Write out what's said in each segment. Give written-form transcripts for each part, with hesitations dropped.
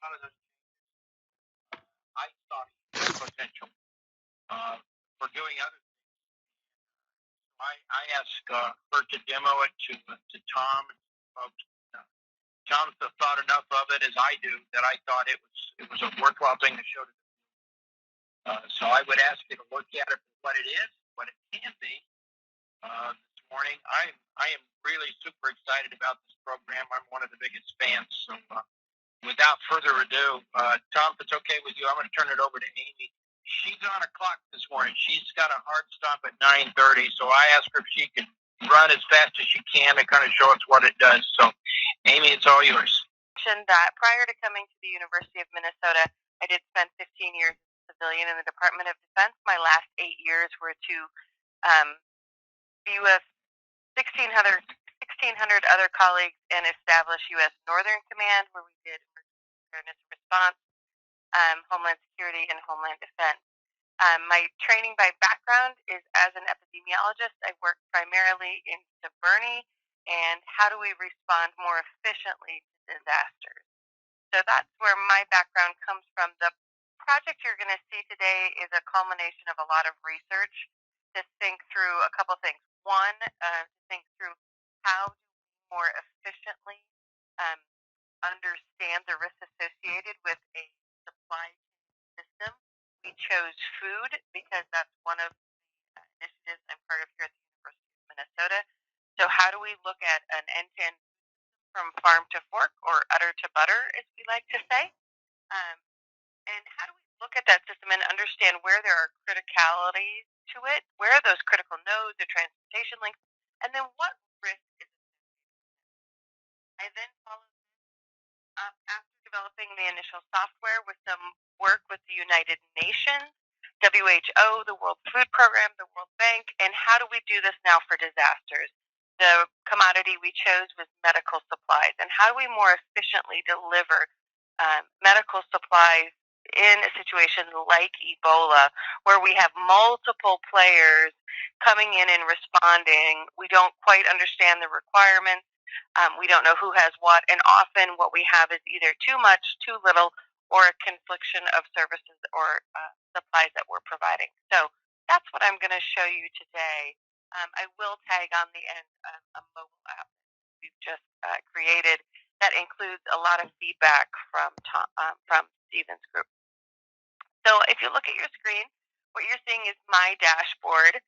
lot of those I saw potential for doing other things. I asked her to demo it to Tom and folks. Tom's thought enough of it as I do that I thought it was a worthwhile thing to show to. So I would ask you to look at it for what it is, what it can be. This morning, I am really super excited about this program. I'm one of the biggest fans. So without further ado, Tom, if it's okay with you, I'm going to turn it over to Amy. She's on a clock this morning. She's got a hard stop at 9:30, so I asked her if she could run as fast as she can to kind of show us what it does. So, Amy, it's all yours. That prior to coming to the University of Minnesota, I did spend 15 years as a civilian in the Department of Defense. My last 8 years were to be with 1,600 other colleagues and establish U.S. Northern Command, where we did preparedness and response, Homeland Security, and Homeland Defense. My training by background is as an epidemiologist. I work primarily in Bernie and how do we respond more efficiently to disasters. So that's where my background comes from. The project you're going to see today is a culmination of a lot of research to think through a couple things. One, to think through how do we more efficiently understand the risks associated with a supply system. We chose food because that's one of the initiatives I'm part of here at the University of Minnesota. So how do we look at an end-to-end from farm to fork, or udder to butter, as we like to say? And how do we look at that system and understand where there are criticalities to it? Where are those critical nodes or transportation links? And then what risk is it? I then followed up after developing the initial software with some work with the United Nations, WHO, the World Food Program, the World Bank, and how do we do this now for disasters? The commodity we chose was medical supplies, and how do we more efficiently deliver medical supplies in a situation like Ebola, where we have multiple players coming in and responding. We don't quite understand the requirements. We don't know who has what, and often what we have is either too much, too little, or a confliction of services or supplies that we're providing. So that's what I'm going to show you today. I will tag on the end a mobile app we've just created that includes a lot of feedback from Stephen's group. So if you look at your screen, what you're seeing is my dashboard.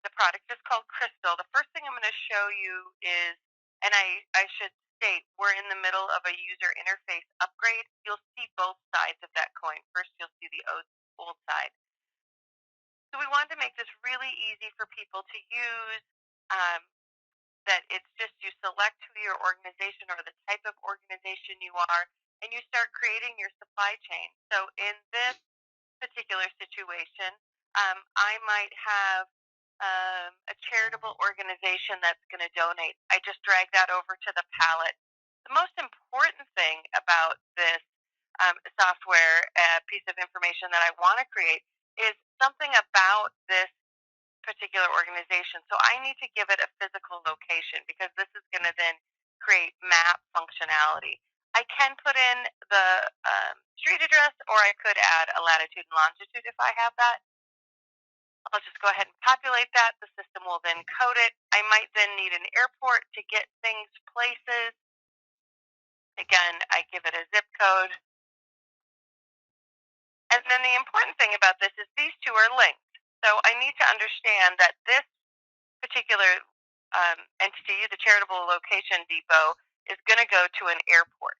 The product is called Crystal. The first thing I'm going to show you is, and I should state, we're in the middle of a user interface upgrade. You'll see both sides of that coin. First, you'll see the old side. So we wanted to make this really easy for people to use, that it's just you select who your organization or the type of organization you are, and you start creating your supply chain. So in this particular situation, I might have a charitable organization that's going to donate. I just drag that over to the palette. The most important thing about this software piece of information that I want to create is something about this particular organization. So I need to give it a physical location because this is going to then create map functionality. I can put in the street address, or I could add a latitude and longitude if I have that. I'll just go ahead and populate that. The system will then code it. I might then need an airport to get things places. Again, I give it a zip code. And then the important thing about this is these two are linked. So I need to understand that this particular entity, the Charitable Location Depot, is going to go to an airport.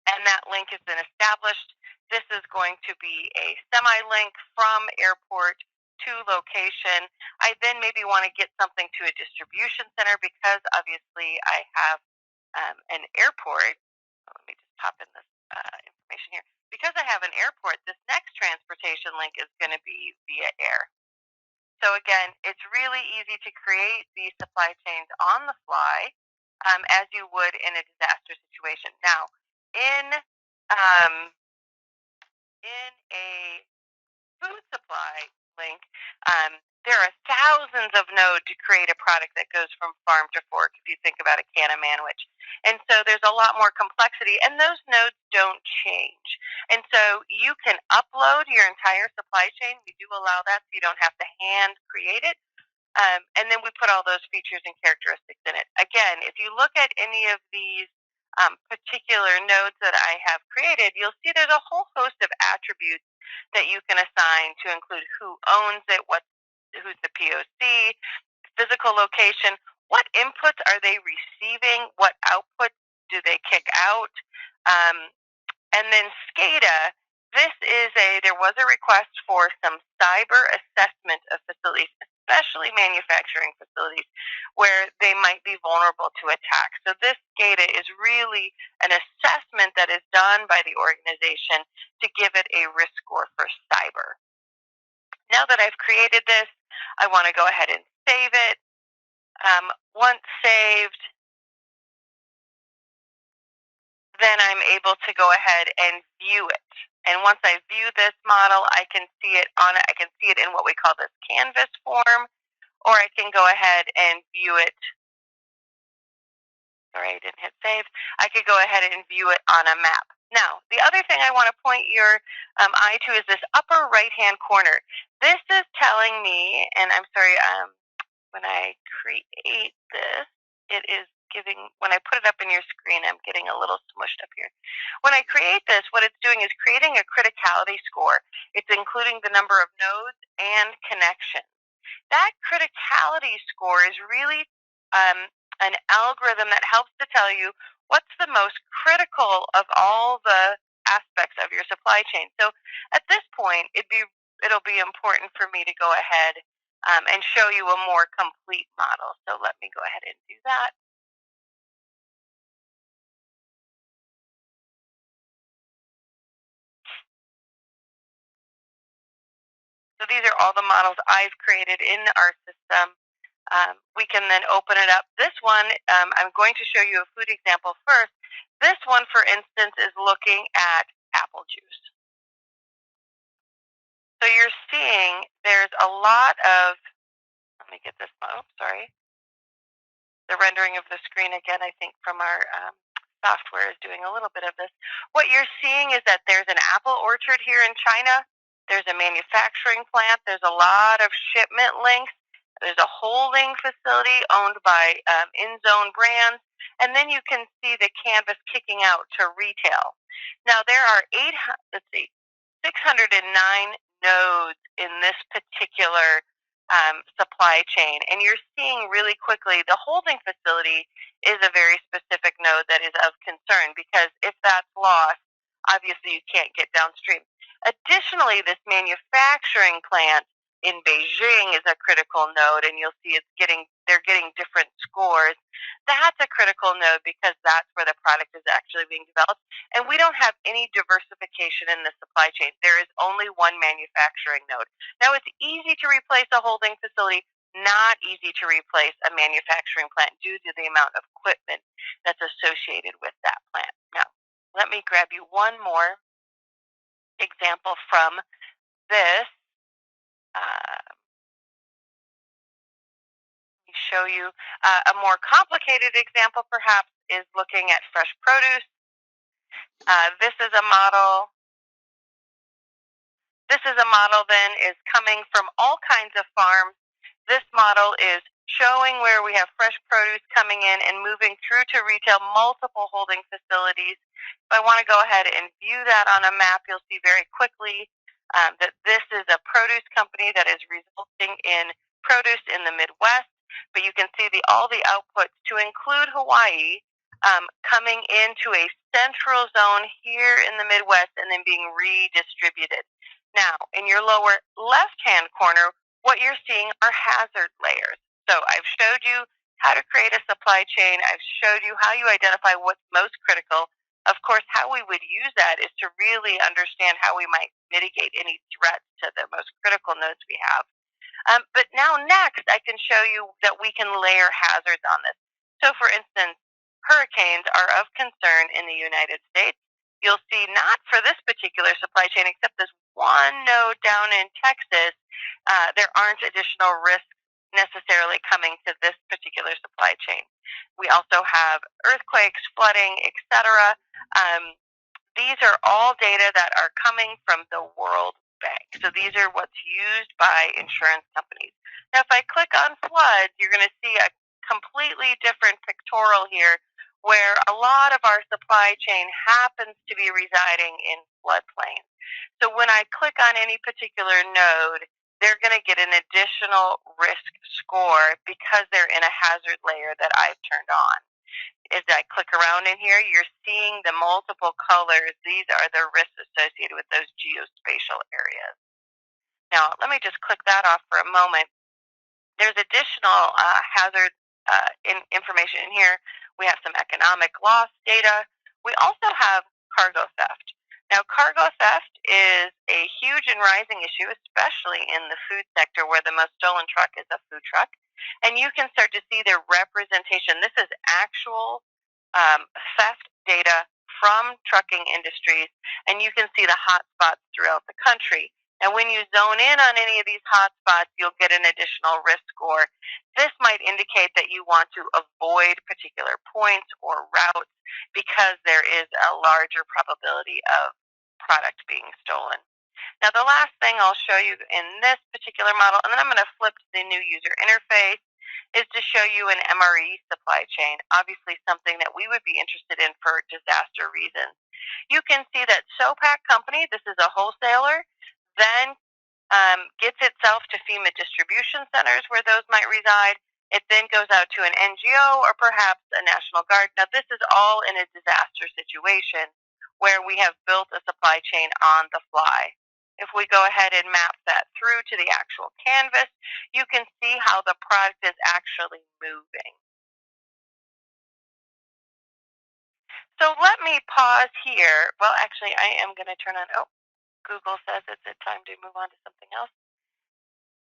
And that link has been established. This is going to be a semi-link from airport to location. I then maybe want to get something to a distribution center because obviously I have an airport. Let me just pop in this information here. Because I have an airport, this next transportation link is going to be via air. So again, it's really easy to create these supply chains on the fly as you would in a disaster situation. Now, in a food supply link, there are thousands of nodes to create a product that goes from farm to fork, if you think about a can of manwich. And so there's a lot more complexity, and those nodes don't change. And so you can upload your entire supply chain. We do allow that, so you don't have to hand create it. And then we put all those features and characteristics in it. Again, if you look at any of these particular nodes that I have created, you'll see there's a whole host of attributes that you can assign to include who owns it, who's the POC, physical location, what inputs are they receiving, what outputs do they kick out, and then SCADA. There was a request for some cyber assessment of facilities, especially manufacturing facilities, where they might be vulnerable to attack. So this SCADA is really an assessment that is done by the organization to give it a risk score for cyber. Now that I've created this, I want to go ahead and save it. Once saved, then I'm able to go ahead and view it. And once I view this model, I can see it in what we call this canvas form, or I can go ahead and view it. Sorry, I didn't hit save. I could go ahead and view it on a map. Now, the other thing I want to point your eye to is this upper right-hand corner. This is telling me, and I'm sorry, when I create this, it is when I put it up in your screen, I'm getting a little smushed up here. When I create this, what it's doing is creating a criticality score. It's including the number of nodes and connections. That criticality score is really an algorithm that helps to tell you what's the most critical of all the aspects of your supply chain. So at this point, it'll be important for me to go ahead and show you a more complete model. So let me go ahead and do that. So these are all the models I've created in our system. We can then open it up. This one, I'm going to show you a food example first. This one, for instance, is looking at apple juice. So you're seeing there's a lot of, let me get this, sorry. The rendering of the screen again, I think from our software is doing a little bit of this. What you're seeing is that there's an apple orchard here in China. There's a manufacturing plant. There's a lot of shipment links. There's a holding facility owned by InZone Brands. And then you can see the canvas kicking out to retail. Now there are 609 nodes in this particular supply chain. And you're seeing really quickly the holding facility is a very specific node that is of concern, because if that's lost, obviously you can't get downstream. Additionally, this manufacturing plant in Beijing is a critical node, and you'll see they're getting different scores. That's a critical node because that's where the product is actually being developed. And we don't have any diversification in the supply chain. There is only one manufacturing node. Now, it's easy to replace a holding facility, not easy to replace a manufacturing plant due to the amount of equipment that's associated with that plant. Now, let me grab you one more example from this. Let me show you a more complicated example, perhaps, is looking at fresh produce. This is a model. This is a model then is coming from all kinds of farms. This model is showing where we have fresh produce coming in and moving through to retail, multiple holding facilities. If I want to go ahead and view that on a map, you'll see very quickly that this is a produce company that is resulting in produce in the Midwest. But you can see all the outputs, to include Hawaii, coming into a central zone here in the Midwest and then being redistributed. Now, in your lower left-hand corner, what you're seeing are hazard layers. So I've showed you how to create a supply chain. I've showed you how you identify what's most critical. Of course, how we would use that is to really understand how we might mitigate any threats to the most critical nodes we have. But now next, I can show you that we can layer hazards on this. So for instance, hurricanes are of concern in the United States. You'll see not for this particular supply chain, except this one node down in Texas, there aren't additional risks necessarily coming to this particular supply chain. We also have earthquakes, flooding, etc. These are all data that are coming from the World Bank. So these are what's used by insurance companies. Now, if I click on floods, you're going to see a completely different pictorial here where a lot of our supply chain happens to be residing in floodplains. So when I click on any particular node, they're going to get an additional risk score because they're in a hazard layer that I've turned on. As I click around in here, you're seeing the multiple colors. These are the risks associated with those geospatial areas. Now, let me just click that off for a moment. There's additional hazard information in here. We have some economic loss data. We also have cargo theft. Now, cargo theft is a huge and rising issue, especially in the food sector where the most stolen truck is a food truck. And you can start to see the representation. This is actual theft data from trucking industries, and you can see the hot spots throughout the country. And when you zone in on any of these hotspots, you'll get an additional risk score. This might indicate that you want to avoid particular points or routes because there is a larger probability of product being stolen. Now, the last thing I'll show you in this particular model, and then I'm going to flip to the new user interface, is to show you an MRE supply chain, obviously something that we would be interested in for disaster reasons. You can see that SOPAC Company, this is a wholesaler, then gets itself to FEMA distribution centers where those might reside. It then goes out to an NGO or perhaps a National Guard. Now, this is all in a disaster situation where we have built a supply chain on the fly. If we go ahead and map that through to the actual canvas, you can see how the product is actually moving. So let me pause here. Well, actually, I am going to turn on, Google says it's time to move on to something else.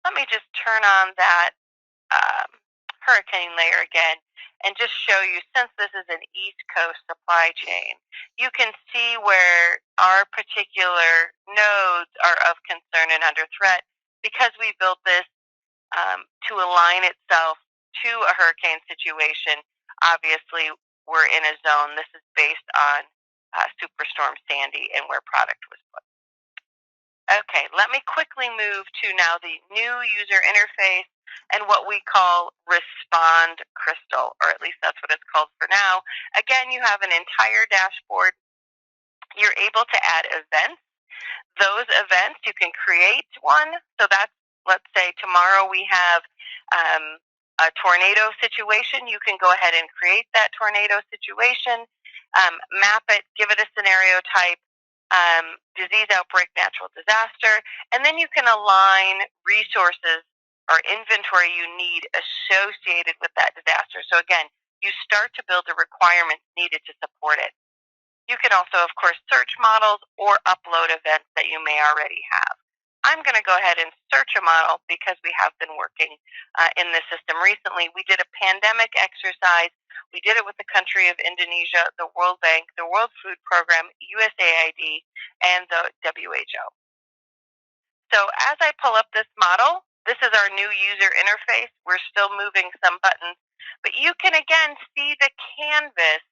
Let me just turn on that hurricane layer again and just show you, since this is an East Coast supply chain, you can see where our particular nodes are of concern and under threat because we built this to align itself to a hurricane situation. Obviously, we're in a zone. This is based on Superstorm Sandy and where product was put. Okay, let me quickly move to now the new user interface and what we call Respond Crystal, or at least that's what it's called for now. Again, you have an entire dashboard. You're able to add events. Those events, you can create one. So that's, let's say tomorrow we have a tornado situation. You can go ahead and create that tornado situation, map it, give it a scenario type, disease outbreak, natural disaster, and then you can align resources or inventory you need associated with that disaster. So again, you start to build the requirements needed to support it. You can also, of course, search models or upload events that you may already have. I'm going to go ahead and search a model because we have been working in this system recently. We did a pandemic exercise. We did it with the country of Indonesia, the World Bank, the World Food Program, USAID, and the WHO. So as I pull up this model, this is our new user interface. We're still moving some buttons, but you can again see the canvas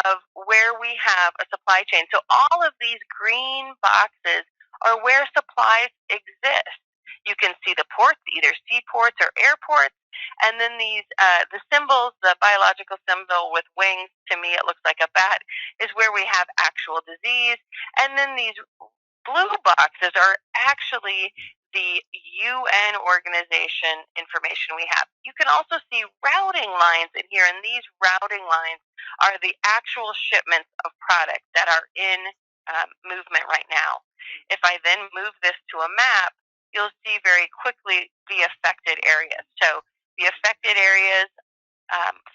of where we have a supply chain. So all of these green boxes are where supplies exist. You can see the ports, either seaports or airports, and then these the symbols, the biological symbol with wings, to me it looks like a bat, is where we have actual disease, and then these blue boxes are actually the UN organization information we have. You can also see routing lines in here, and these routing lines are the actual shipments of product that are in movement right now. If I then move this to a map, you'll see very quickly the affected areas. So the affected areas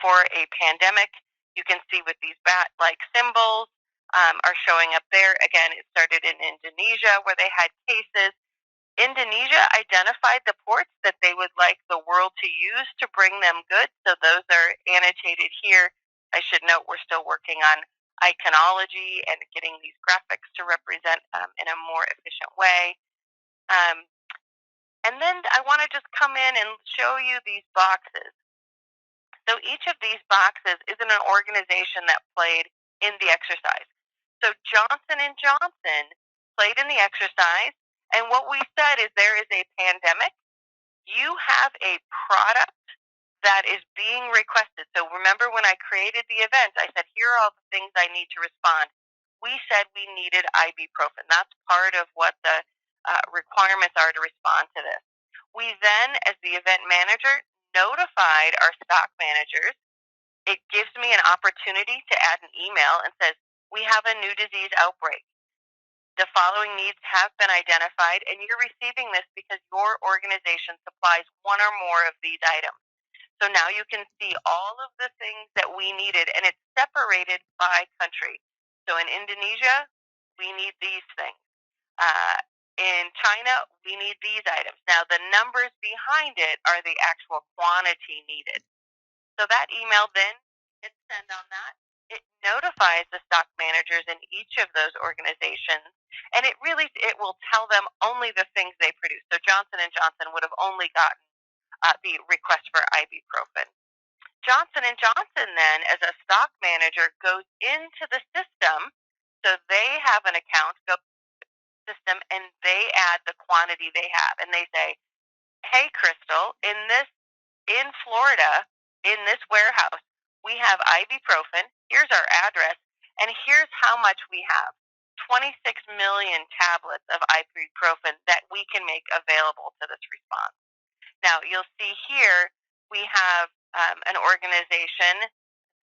for a pandemic, you can see with these bat-like symbols, are showing up there. Again, it started in Indonesia where they had cases. Indonesia identified the ports that they would like the world to use to bring them goods, so those are annotated here. I should note we're still working on iconology and getting these graphics to represent in a more efficient way. And then I want to just come in and show you these boxes. So each of these boxes is in an organization that played in the exercise. So Johnson and Johnson played in the exercise, and what we said is there is a pandemic. You have a product that is being requested. So remember when I created the event, I said, here are all the things I need to respond. We said we needed ibuprofen. That's part of what the requirements are to respond to this. We then, as the event manager, notified our stock managers. It gives me an opportunity to add an email and says, we have a new disease outbreak. The following needs have been identified, and you're receiving this because your organization supplies one or more of these items. So now you can see all of the things that we needed, and it's separated by country. So in Indonesia, we need these things. In China, we need these items. Now, the numbers behind it are the actual quantity needed. So that email then hits send on that. It notifies the stock managers in each of those organizations, and it will tell them only the things they produce. So Johnson & Johnson would have only gotten the request for ibuprofen. Johnson & Johnson then, as a stock manager, goes into the system, so they have an account, go system, and they add the quantity they have, and they say, hey, Crystal, in Florida, in this warehouse, we have ibuprofen. Here's our address, and here's how much we have. 26 million tablets of ibuprofen that we can make available to this response. Now, you'll see here we have an organization.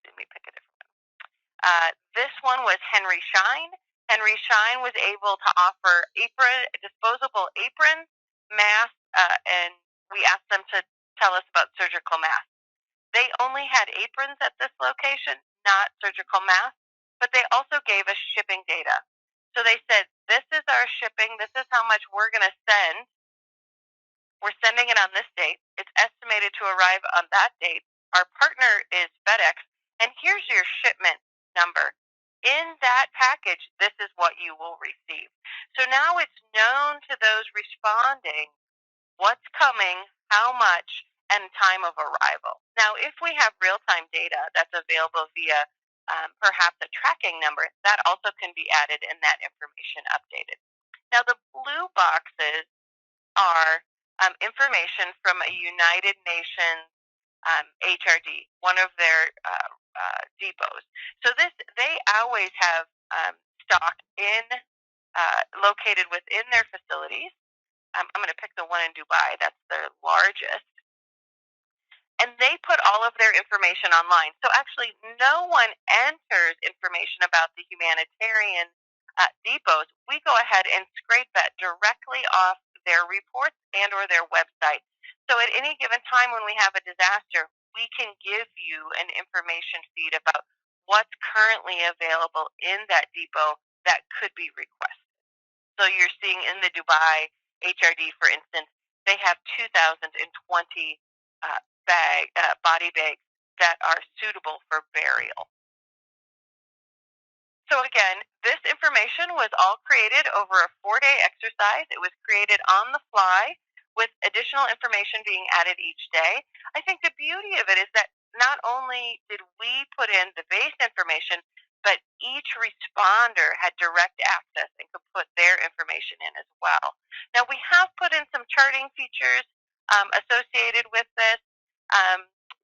Let me pick a different one. This one was Henry Schein. Henry Schein was able to offer disposable aprons, masks, and we asked them to tell us about surgical masks. They only had aprons at this location, not surgical masks, but they also gave us shipping data. So they said, this is our shipping, this is how much we're going to send. We're sending it on this date. It's estimated to arrive on that date. Our partner is FedEx, and here's your shipment number. In that package, this is what you will receive. So now it's known to those responding what's coming, how much, and time of arrival. Now, if we have real-time data that's available via perhaps a tracking number, that also can be added and that information updated. Now, the blue boxes are information from a United Nations HRD, one of their depots. So they always have stock located within their facilities. I'm going to pick the one in Dubai. That's the largest. And they put all of their information online. So actually, no one enters information about the humanitarian depots. We go ahead and scrape that directly off their reports and or their website. So at any given time when we have a disaster, we can give you an information feed about what's currently available in that depot that could be requested. So you're seeing in the Dubai HRD, for instance, they have 2,020 body bags that are suitable for burial. So again, this information was all created over a 4-day exercise. It was created on the fly with additional information being added each day. I think the beauty of it is that not only did we put in the base information, but each responder had direct access and could put their information in as well. Now, we have put in some charting features associated with this.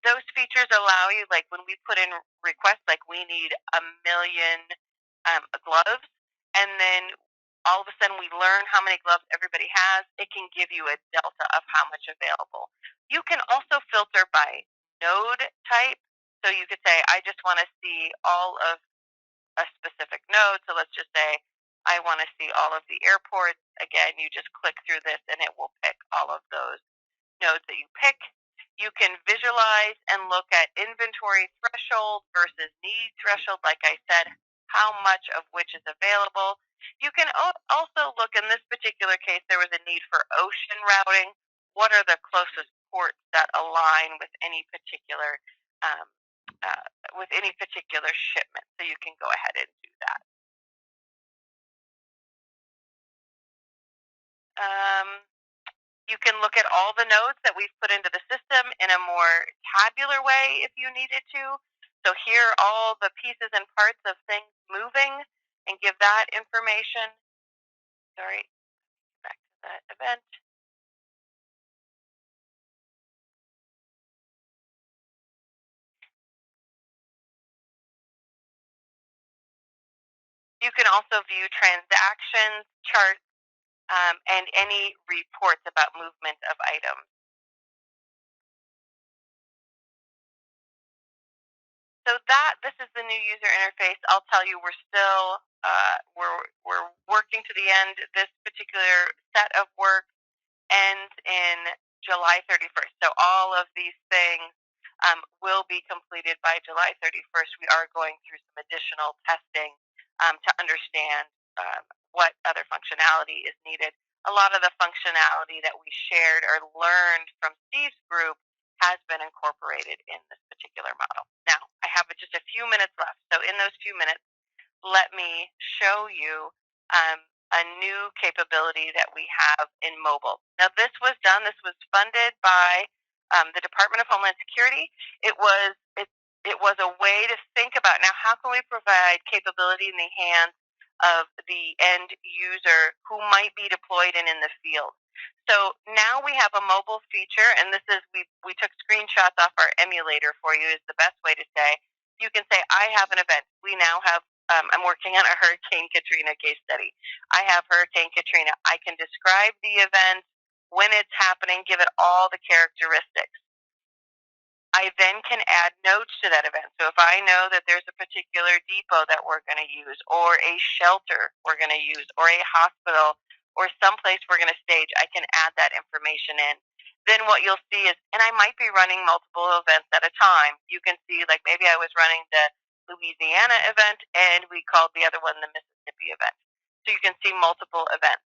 Those features allow you, like when we put in requests, like we need 1 million gloves, and then all of a sudden we learn how many gloves everybody has, it can give you a delta of how much available. You can also filter by node type. So you could say, I just want to see all of a specific node. So let's just say I want to see all of the airports. Again, you just click through this and it will pick all of those nodes that you pick. You can visualize and look at inventory threshold versus need threshold, like I said, how much of which is available. You can also look, in this particular case, there was a need for ocean routing. What are the closest ports that align with any particular shipment? So you can go ahead and do that. You can look at all the nodes that we've put into the system in a more tabular way if you needed to. So here are all the pieces and parts of things moving and give that information. Sorry, back to that event. You can also view transactions, charts, and any reports about movement of items. So this is the new user interface. I'll tell you, we're still we're working to the end. This particular set of work ends in July 31st. So all of these things will be completed by July 31st. We are going through some additional testing to understand what other functionality is needed. A lot of the functionality that we shared or learned from Steve's group has been incorporated in this particular model. Now, I have just a few minutes left. So in those few minutes, let me show you a new capability that we have in mobile. Now, this was funded by the Department of Homeland Security. It was a way to think about, now, how can we provide capability in the hands of the end user who might be deployed and in the field. So now we have a mobile feature, and this is, we took screenshots off our emulator for you, is the best way to say. You can say, I have an event. We now have I'm working on a Hurricane Katrina case study. I have Hurricane Katrina. I can describe the event, when it's happening, give it all the characteristics. I then can add notes to that event. So if I know that there's a particular depot that we're going to use, or a shelter we're going to use, or a hospital, or someplace we're going to stage, I can add that information in. Then what you'll see is, and I might be running multiple events at a time. You can see, like, maybe I was running the Louisiana event, and we called the other one the Mississippi event. So you can see multiple events.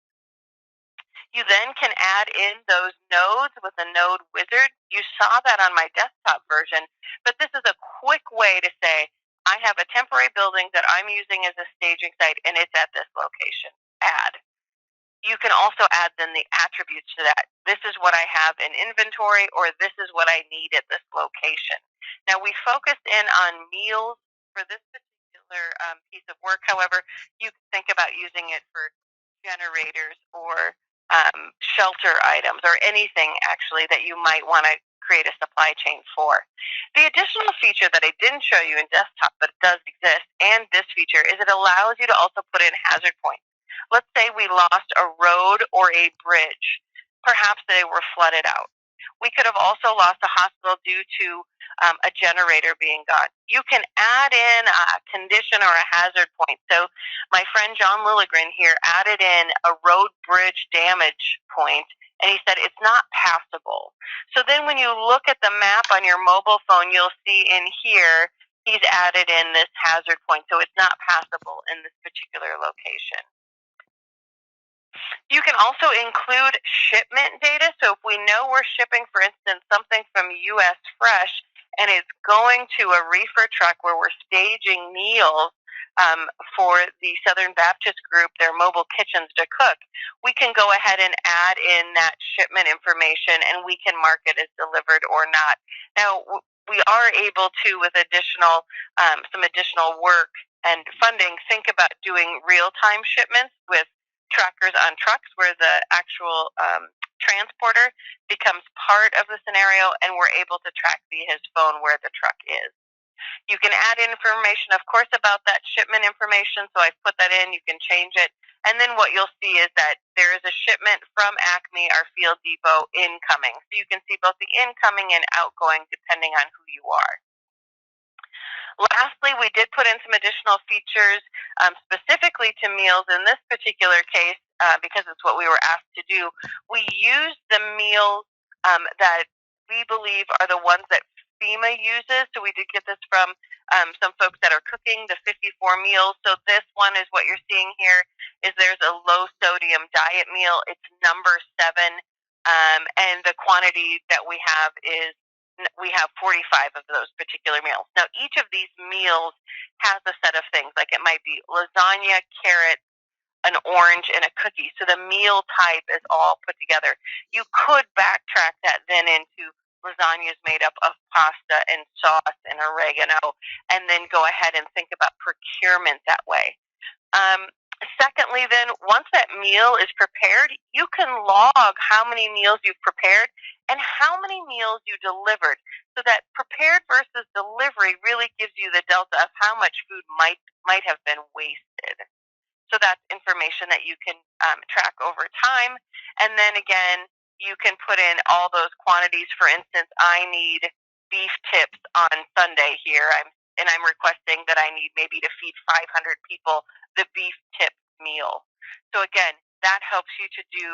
You then can add in those nodes with a node wizard. You saw that on my desktop version, but this is a quick way to say, I have a temporary building that I'm using as a staging site, and it's at this location. Add. You can also add then the attributes to that. This is what I have in inventory, or this is what I need at this location. Now, we focused in on meals for this particular piece of work. However, you can think about using it for generators or shelter items, or anything actually that you might want to create a supply chain for. The additional feature that I didn't show you in desktop, but it does exist, and this feature, is it allows you to also put in hazard points. Let's say we lost a road or a bridge. Perhaps they were flooded out. We could have also lost a hospital due to a generator being gone. You can add in a condition or a hazard point. So my friend John Lilligren here added in a road bridge damage point, and he said it's not passable. So then when you look at the map on your mobile phone, you'll see in here he's added in this hazard point, so it's not passable in this particular location. You can also include shipment data. So if we know we're shipping, for instance, something from US Fresh, and it's going to a reefer truck where we're staging meals for the Southern Baptist Group, their mobile kitchens to cook, we can go ahead and add in that shipment information, and we can mark it as delivered or not. Now, we are able to, with some additional work and funding, think about doing real-time shipments with trackers on trucks, where the actual transporter becomes part of the scenario, and we're able to track via his phone where the truck is. You can add information, of course, about that shipment information, so I've put that in. You can change it. And then what you'll see is that there is a shipment from Acme, our field depot, incoming. So you can see both the incoming and outgoing depending on who you are. Lastly, we did put in some additional features specifically to meals in this particular case because it's what we were asked to do. We used the meals that we believe are the ones that FEMA uses. So we did get this from some folks that are cooking the 54 meals. So this one is what you're seeing here, is there's a low sodium diet meal. It's number 7, and the quantity that we have is, we have 45 of those particular meals. Now, each of these meals has a set of things, like it might be lasagna, carrots, an orange, and a cookie. So the meal type is all put together. You could backtrack that then into lasagna is made up of pasta and sauce and oregano, and then go ahead and think about procurement that way. Secondly, then, once that meal is prepared, you can log how many meals you've prepared and how many meals you delivered. So that prepared versus delivery really gives you the delta of how much food might have been wasted. So that's information that you can track over time. And then again, you can put in all those quantities. For instance, I need beef tips on Sunday here. I'm requesting that I need maybe to feed 500 people the beef tip meal. So again, that helps you to do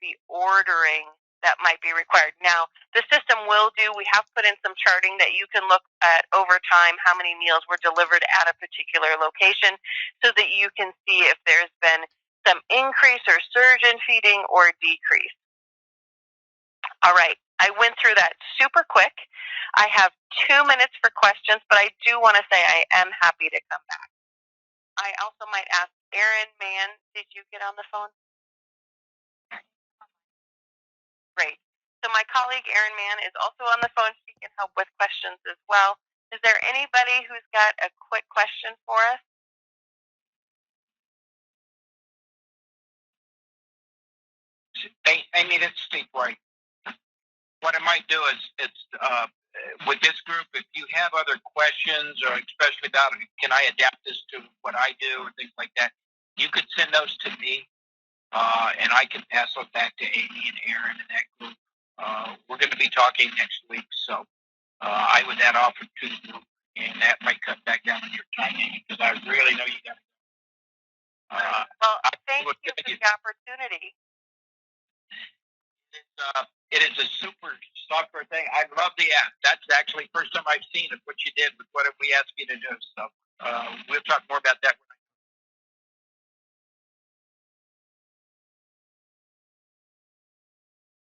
the ordering that might be required. Now, the system we have put in some charting that you can look at over time how many meals were delivered at a particular location so that you can see if there's been some increase or surge in feeding or decrease. All right, I went through that super quick. I have 2 minutes for questions, but I do want to say I am happy to come back. I also might ask Erin Mann, did you get on the phone? Great. So my colleague Erin Mann is also on the phone. She can help with questions as well. Is there anybody who's got a quick question for us? Amy, it's Steve White. What I might do is with this group, if you have other questions, or especially about can I adapt this to what I do or things like that, you could send those to me, and I can pass those back to Amy and Erin and that group. We're going to be talking next week, so I would add offer to the group, and that might cut back down on your time, Amy, because I really know you got to. Well, thank you for the opportunity. It is a super software thing. I love the app. That's actually the first time I've seen it, what you did with what we asked you to do. So we'll talk more about